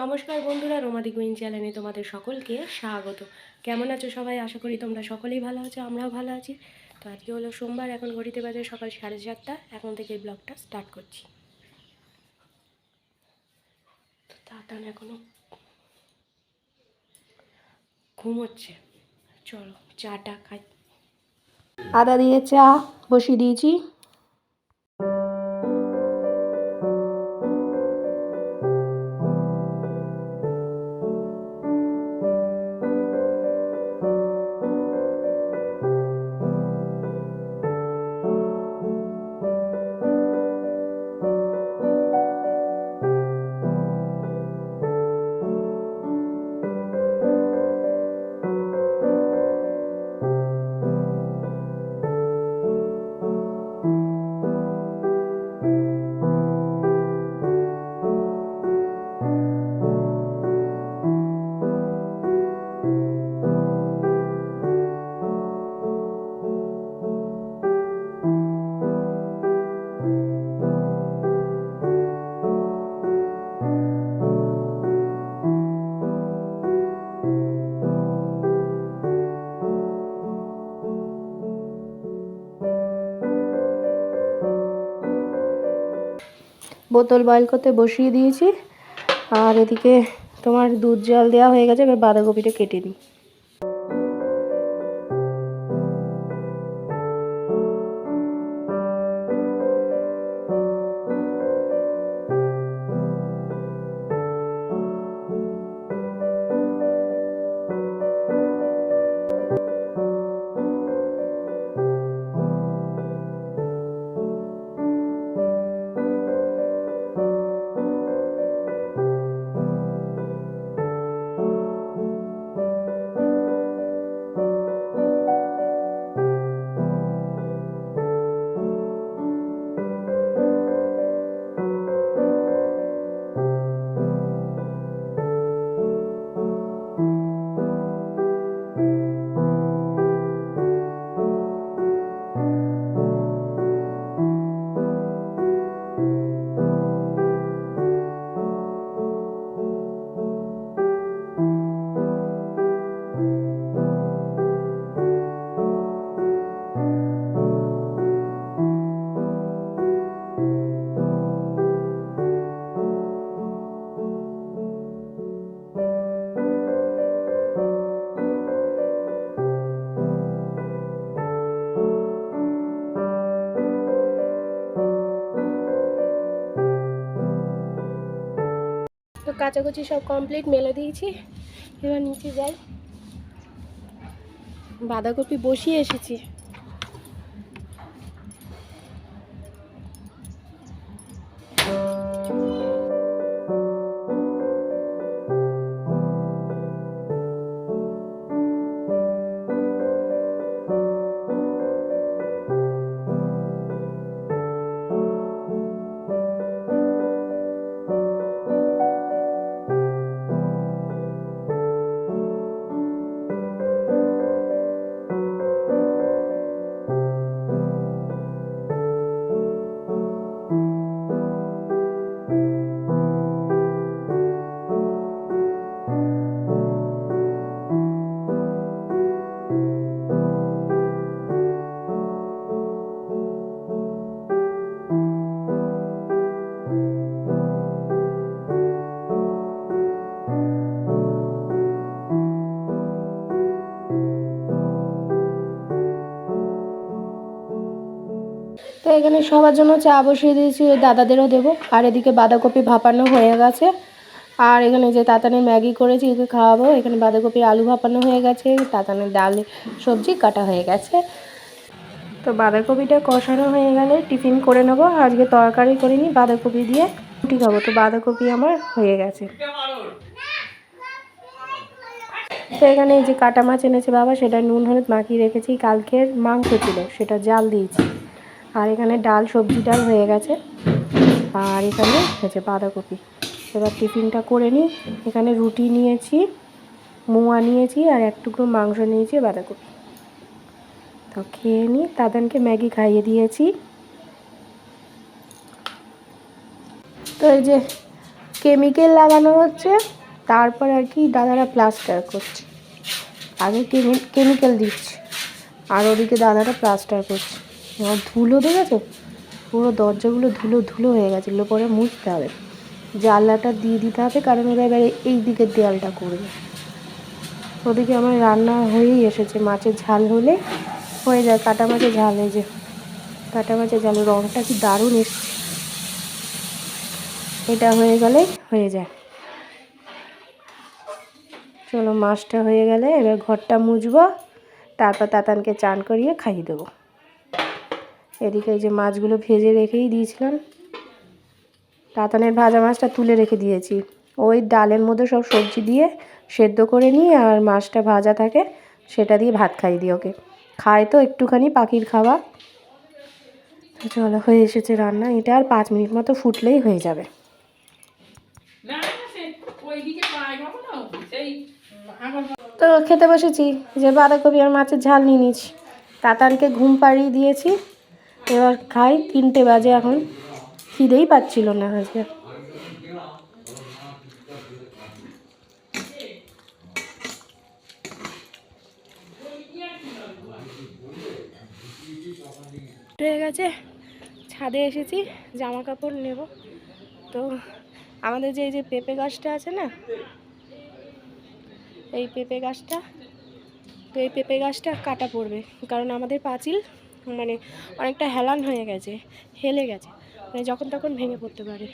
নমস্কার বন্ধুরা, রোমাদি কুইন চ্যানেলে তোমাদের সকলকে স্বাগত। কেমন আছো সবাই? আশা করি তোমরা সকলেই ভালো আছো, আমরাও ভালো আছি। তো আজকে হলো সোমবার, এখন ঘড়িতে বাজে সকাল 7:30। এখন থেকে এই ব্লগটা স্টার্ট করছি। তো তাতান এখনো ঘুমোচ্ছে। চলো চাটা খাই। আদা দিয়ে চা বসিয়ে দিয়েছি। বোতল বয়েল করতে বসিয়ে দিয়েছি, আর এদিকে তোমার দুধ জল দেওয়া হয়ে গেছে। এবার বাঁধাকপিটা কেটে নিই। তো কাচাকুচি সব কমপ্লিট, মেলে দিয়েছি। এবার নিচে যাই। বাঁধাকপি বসিয়ে এসেছি। তো এখানে সবার জন্য চা বসিয়ে দিয়েছি, ওই দাদাদেরও দেবো। আর এদিকে বাঁধাকপি ভাপানো হয়ে গেছে। আর এখানে যে তাতানের ম্যাগি করেছি, ওকে খাওয়াবো। এখানে বাঁধাকপি আলু ভাপানো হয়ে গেছে, তাতানের ডাল সবজি কাটা হয়ে গেছে। তো বাঁধাকপিটা কষানো হয়ে গেলে টিফিন করে নেবো। আজকে তরকারি করিনি, বাঁধাকপি দিয়ে রুটি খাবো। তো বাঁধাকপি আমার হয়ে গেছে। তো এখানে এই যে কাটা মাছ এনেছে বাবা, সেটা নুন হলুদ মাখিয়ে রেখেছি। কালকের মাংস ছিল, সেটা জাল দিয়েছি। আর এখানে ডাল, সবজি ডাল হয়ে গেছে। আর এখানে হচ্ছে বাঁধাকপি। এবার টিফিনটা করে নিই। এখানে রুটি নিয়েছি, মোয়া নিয়েছি, আর এক টুকরো মাংস নিয়েছি, বাঁধাকপি। তো খেয়ে নিই। তাদেরকে ম্যাগি খাইয়ে দিয়েছি। তো এই যে কেমিক্যাল লাগানো হচ্ছে, তারপর আর কি দাদারা প্লাস্টার করছে। আগে কেমিক্যাল দিচ্ছে আর ওদিকে দাদারা প্লাস্টার করছে। আমার ধুলো দেখেছো, পুরো দরজাগুলো ধুলো ধুলো হয়ে গেছে, এগুলো পরে মুছতে হবে, জানলাটা দিয়ে দিতে হবে, কারণ ওরা এবারে এই দিকের দেয়ালটা করবে। ওদিকে আমার রান্না হয়েই এসেছে, মাছের ঝাল হলে হয়ে যায়, কাটা মাছের ঝাল। এই যে কাটা মাছের ঝাল, রঙটা কি দারুণ এসছে, এটা হয়ে গেলে হয়ে যায়। চলো মাছটা হয়ে গেলে এবার ঘরটা মুছবো, তারপর তাতানকে চান করিয়ে খাইয়ে দেবো। এদিকে এই যে মাছগুলো ভেজে রেখেই দিয়েছিলাম, তাতানের ভাজা মাছটা তুলে রেখে দিয়েছি। ওই ডালের মধ্যে সব সবজি দিয়ে সেদ্ধ করে নিই, আর মাছটা ভাজা থাকে সেটা দিয়ে ভাত খাইয়ে দিই ওকে। খায় তো একটুখানি, পাখির খাওয়া। চলো হয়ে এসেছে রান্না, এটা আর 5 মিনিট মতো ফুটলেই হয়ে যাবে। তো খেতে বসেছি, যে বাঁধাকপি আর মাছের ঝাল নিয়ে নিয়েছি, তাতানকে ঘুম পাড়িয়ে দিয়েছি, এবার খাই। 3টে বাজে এখন, খিদেই পাচ্ছিল না আজকে। হয়ে গেছে, ছাদে এসেছি, জামা কাপড় নেব। তো আমাদের যে এই যে পেঁপে গাছটা আছে না, এই পেঁপে গাছটা, তো এই পেঁপে গাছটা কাটা পড়বে, কারণ আমাদের পাঁচিল মানে অনেকটা হেলান হয়ে গেছে, হেলে গেছে, মানে যখন তখন ভেঙে পড়তে পারে।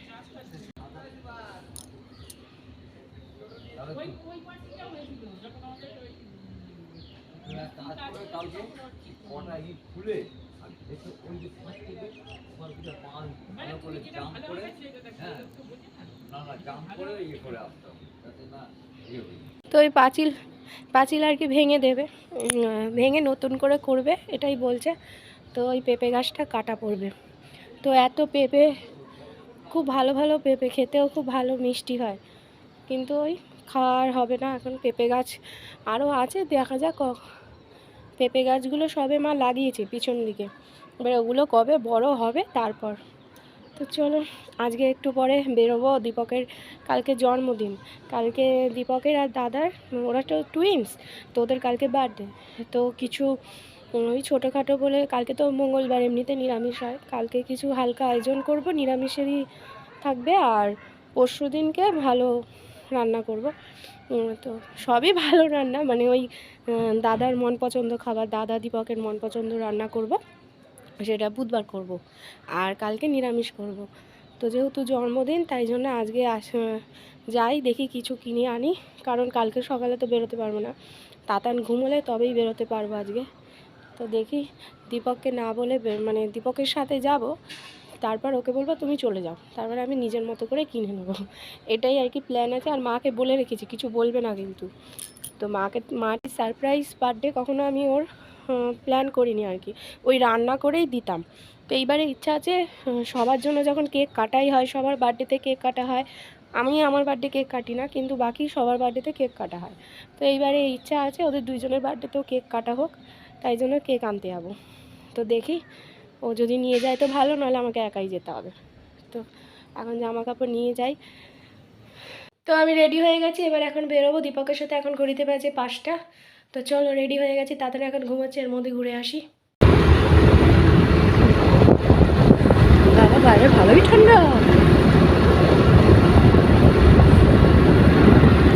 তো ওই পাঁচিল আর কি ভেঙে দেবে, ভেঙে নতুন করে করবে এটাই বলছে। তো ওই পেঁপে গাছটা কাটা পড়বে। তো এত পেঁপে, খুব ভালো ভালো পেঁপে, খেতেও খুব ভালো মিষ্টি হয়, কিন্তু ওই খাওয়ার হবে না এখন। পেঁপে গাছ আরও আছে, দেখা যাক। পেঁপে গাছগুলো সবে মা লাগিয়েছে পিছন দিকে, এবার ওগুলো কবে বড় হবে তারপর। তো চলো আজকে একটু পরে বেরোবো, দীপকের কালকে জন্মদিন। কালকে দীপকের আর দাদার, ওরা তো টুইন্স, তো ওদের কালকে বার্থডে। তো কিছু ওই ছোটোখাটো বলে, কালকে তো মঙ্গলবার এমনিতে নিরামিষ হয়, কালকে কিছু হালকা আয়োজন করব, নিরামিষেরই থাকবে। আর পরশু দিনকে ভালো রান্না করব। তো সবই ভালো রান্না, মানে ওই দাদার মন পছন্দ খাবার, দাদা দীপকের মন পছন্দ রান্না করব, সেটা বুধবার করব। আর কালকে নিরামিষ করব। তো যেহেতু জন্মদিন, তাই জন্য আজকে যাই, দেখি কিছু কিনে আনি, কারণ কালকে সকালে তো বেরোতে পারবো না, তাতান ঘুমোলে তবেই বেরোতে পারবো আজকে। তো দেখি, দীপককে না বলে মানে দীপকের সাথে যাব, তারপর ওকে বলবো তুমি চলে যাও, তারপর আমি নিজের মতো করে কিনে নেবো, এটাই আর কি প্ল্যান আছে। আর মাকে বলে রেখেছি কিছু বলবে না কিন্তু। তো মার সারপ্রাইজ বার্থডে কখনো আমি ওর প্ল্যান করিনি আর কি, ওই রান্না করেই দিতাম। তো এইবারে ইচ্ছা আছে, সবার জন্য যখন কেক কাটাই হয়, সবার বার্থডেতে কেক কাটা হয়, আমি আমার বার্থডে কেক কাটি না, কিন্তু বাকি সবার বার্থডেতে কেক কাটা হয়। তো এইবারে ইচ্ছা আছে ওদের দুইজনের বার্থডেতেও কেক কাটা হোক, তাই জন্য কেক আনতে যাবো। তো দেখি, ও যদি নিয়ে যায় তো ভালো, নাহলে আমাকে একাই যেতে হবে। তো এখন জামা কাপড় নিয়ে যাই। তো আমি রেডি হয়ে গেছি, এবার এখন বেরোবো দীপকের সাথে। এখন ঘড়িতে বাজে 5টা। তো চলো রেডি হয়ে গেছি, তাড়াতাড়ি এখন ঘুমাচ্ছে, এর মধ্যে ঘুরে আসি। বাবা বাইরে ভালোই ঠান্ডা,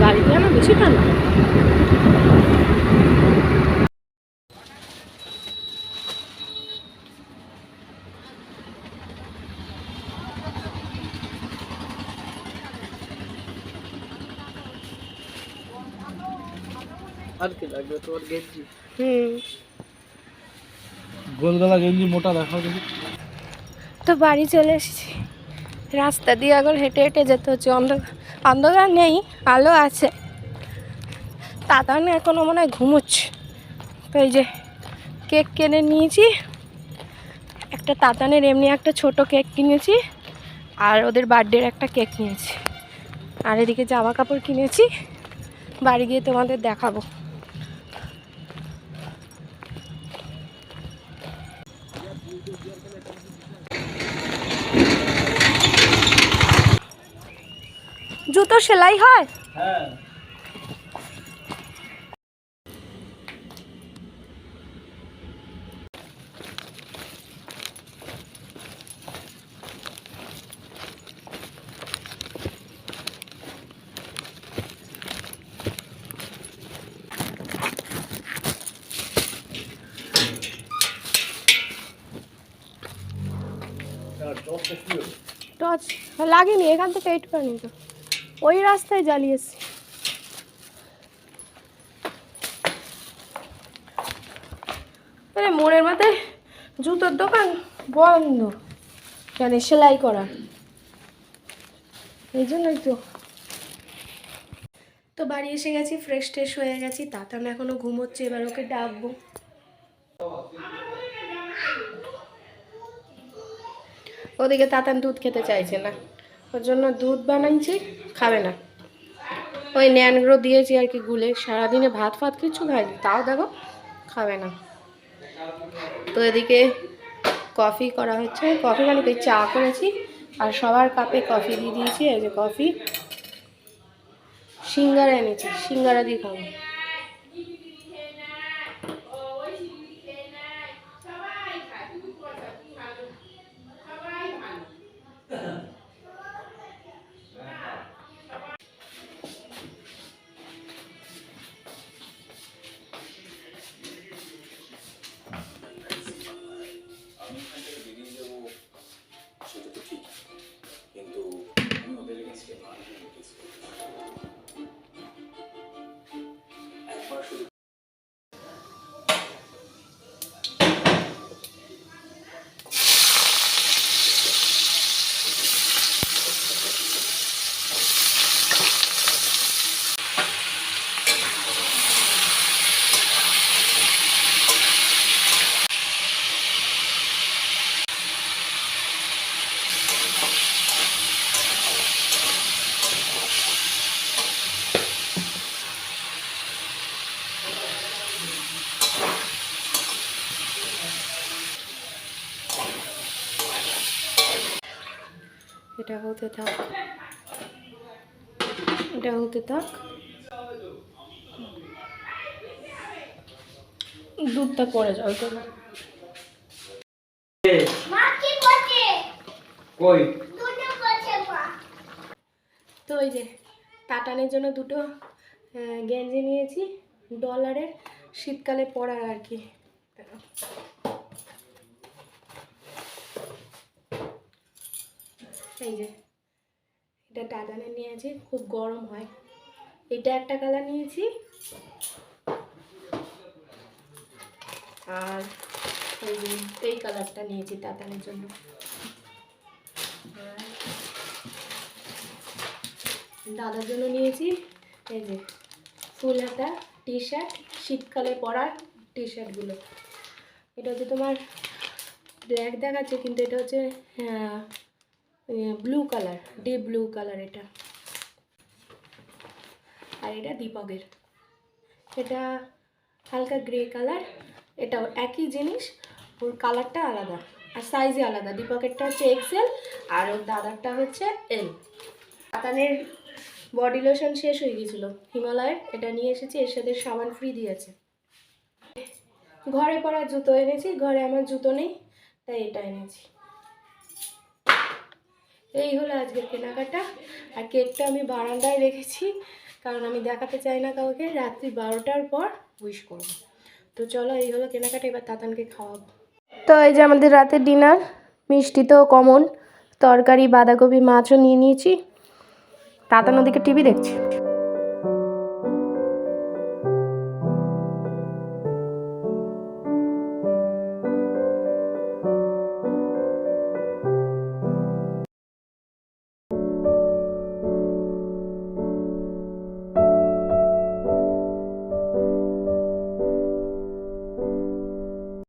গাড়িতে না বেশি ঠান্ডা। আর কি লাগবে তোর গেঞ্জি? গোলগলা গেঞ্জি মোটা দেখা দেখি। তো বাড়ি চলে এসেছি, রাস্তা দিয়ে এখন হেঁটে হেঁটে যেতে হচ্ছে। অন্ধকার নেই, আলো আছে। তাতান এখনও মনে হয় ঘুমোচ্ছে। তো এই যে কেক কিনে নিয়েছি, একটা তাতানের এমনি একটা ছোট কেক কিনেছি, আর ওদের বার্থডের একটা কেক নিয়েছি। আর এদিকে জামা কাপড় কিনেছি, বাড়ি গিয়ে তোমাদের দেখাবো। তো সেলাই হয়? হ্যাঁ। টর্চ লাগেনি, এখান থেকে এইটুখানি তো, ওই রাস্তায় জ্বালিয়েছি। মানে মোড়ের মাথায় জুতোর দোকান বন্ধ, মানে সেলাই করা, এই জন্যই তো। তো বাড়ি এসে গেছি, ফ্রেশ ট্রেশ হয়ে গেছি। তাতান এখনো ঘুমোচ্ছে, এবার ওকে ডাকবো। ওদিকে তাতান দুধ খেতে চাইছে না, ওর জন্য দুধ বানাইছি, খাবে না। ওই ন্যানগ্রো দিয়েছি আর কি গুলে, সারাদিনে ভাত ফাত কিছু খায়নি, তাও দেখো খাবে না। তো এদিকে কফি করা হচ্ছে, কফি মানে কি চা করেছি, আর সবার কাপে কফি দিয়ে দিয়েছি। এই যে কফি, সিঙ্গারা এনেছি, সিঙ্গারা দিয়ে খাবো। এটা হতে থাক, এটা হতে থাক, দুধটা পড়ে যাবে তো। তো ওই যে তাতানের জন্য দুটো গেঞ্জি নিয়েছি ডলারের, শীতকালে পরার আর কি। এই যে এটা টাটানের নিয়েছি, খুব গরম হয়। এটা একটা কালার নিয়েছি, আর এই কালারটা নিয়েছি টাটানের জন্য। দাদার জন্য নিয়েছি এই যে ফুল হাতা টি শার্ট, শীতকালে পরার টি শার্টগুলো। এটা হচ্ছে তোমার ব্ল্যাক দেখাচ্ছে, কিন্তু এটা হচ্ছে blue colour, deep blue colour এটা। আর এটা দীপকের, এটা হালকা গ্রে কালার, এটাও একই জিনিস, ওর কালারটা আলাদা আর সাইজে আলাদা। দীপকেরটা হচ্ছে এক্সেল আর ওর দাদারটা হচ্ছে এল। তাতানের বডি লোশন শেষ হয়ে গিয়েছিলো হিমালয়ের, এটা নিয়ে এসেছি, এর সাথে সাবান ফ্রি দিয়েছে। ঘরে পরা জুতো এনেছি, ঘরে আমার জুতো নেই তাই এটা এনেছি। এই হলো আজকের কেনাকাটা। আর কেকটা আমি বারান্দায় রেখেছি, কারণ আমি দেখাতে চাই না কাউকে, রাত্রি 12টার পর উইশ করব। তো চলো, এই হলো কেনাকাটা, এবার তাতানকে খাওয়াবো। তো এই যে আমাদের রাতের ডিনার, মিষ্টি তো কমন, তরকারি বাঁধাকপি মাছও নিয়ে নিয়েছি। তাতান ওদিকে টিভি দেখছে।